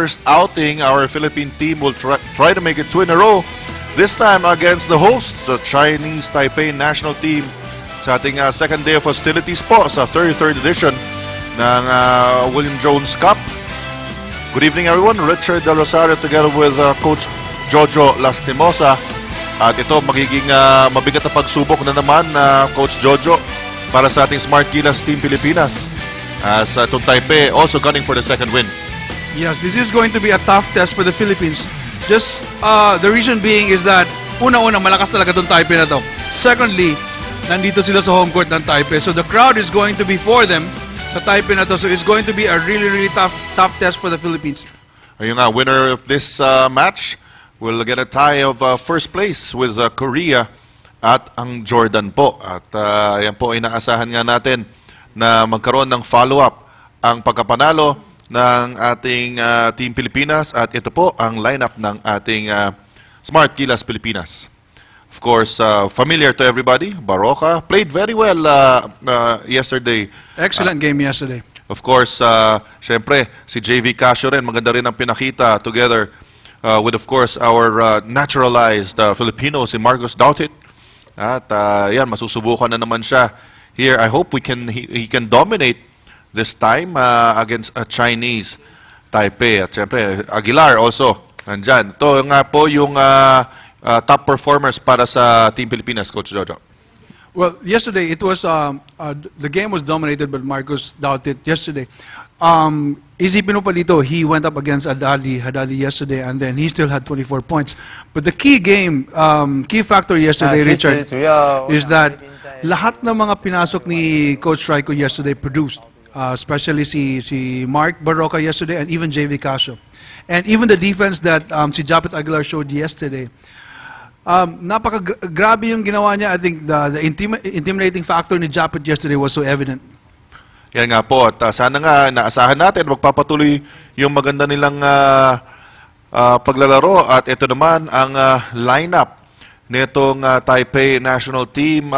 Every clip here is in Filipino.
first outing, our Philippine team will try to make it 2 in a row. This time against the host, the Chinese Taipei national team, sa ating second day of hostilities po sa 33rd edition ng William Jones Cup. Good evening everyone, Richard Del Rosario together with Coach Jojo Lastimosa. At ito magiging mabigat na pagsubok na naman Coach Jojo para sa ating Smart Gilas Team Pilipinas. As itong Taipei also gunning for the second win. Yes, this is going to be a tough test for the Philippines. Just the reason being is that una-una malakas talaga itong Taipei na to. Secondly, nandito sila sa home court ng Taipei. So the crowd is going to be for them sa Taipei na to. So it's going to be a really tough test for the Philippines. Ayun nga, winner of this match will get a tie of first place with Korea at ang Jordan po. At yan po, inaasahan nga natin na magkaroon ng follow-up ang pagkapanalo ng ating Team Pilipinas. At ito po ang lineup ng ating Smart Gilas Pilipinas. Of course, familiar to everybody, Baroka. Played very well yesterday. Excellent game yesterday. Of course, syempre, si JV Casio rin, maganda rin ang pinakita together with, of course, our naturalized Filipino, si Marcos Dautit. At yan, masusubukan na naman siya here. I hope he can dominate this time against a Chinese Taipei. At syempre, Aguilar also, nandyan. Ito nga po yung top performers para sa Team Pilipinas, Coach Jojo. Well, yesterday it was the game was dominated by Marcos Dautit yesterday. Isipin mo palito, he went up against Hadali yesterday, and then he still had 24 points. But the key factor yesterday, Richard, is that lahat ng mga pinasok ni Coach Raiko yesterday produced. Especially si Mark Baroka yesterday, and even JV Casio. And even the defense that si Japet Aguilar showed yesterday, napaka-grabe yung ginawa niya. I think the intimidating factor ni Japet yesterday was so evident. Yan nga po, at sana nga naasahan natin magpapatuloy yung maganda nilang paglalaro. At ito naman ang lineup nitong Taipei national team.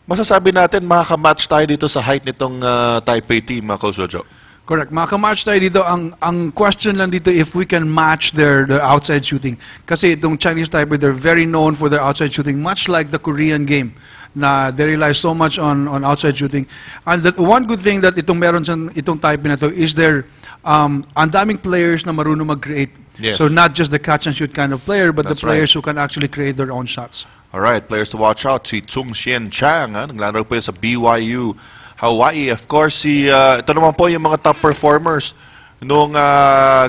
Masasabi natin makaka-match tayo dito sa height nitong Taipei team, Coach Jojo. Correct. Makaka-match tayo dito. Ang question lang dito if we can match their outside shooting. Kasi itong Chinese Taipei, they're very known for their outside shooting, much like the Korean game, na they rely so much on outside shooting. And one good thing that itong Taipei na to is ang daming players na marunong mag-create. Yes. So not just the catch and shoot kind of player, but That's the players right. who can actually create their own shots. Alright, players to watch out. Si Tsung Hsien Chang, naglalaro po sa BYU, Hawaii. Of course, ito naman po yung mga top performers nung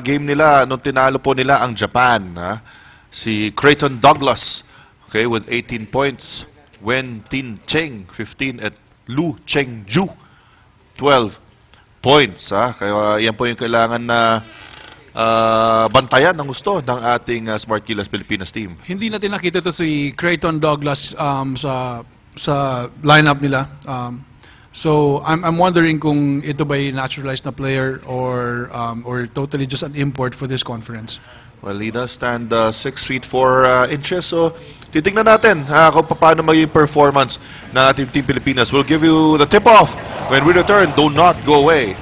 game nila, nung tinalo po nila ang Japan. Si Creighton Douglas, okay, with 18 points. Wen Tin Cheng, 15, at Lu Chengju, 12 points. Kaya yan po yung kailangan na bantayan ng gusto ng ating Smart Gilas Pilipinas team. Hindi natin nakita to si Creighton Douglas sa lineup nila. So I'm wondering kung ito ba'y naturalized na player or totally just an import for this conference. Well, he does stand 6 feet 4 inches. So titingnan natin kung paano maging performance ng ating Team Pilipinas. We'll give you the tip-off when we return. Do not go away.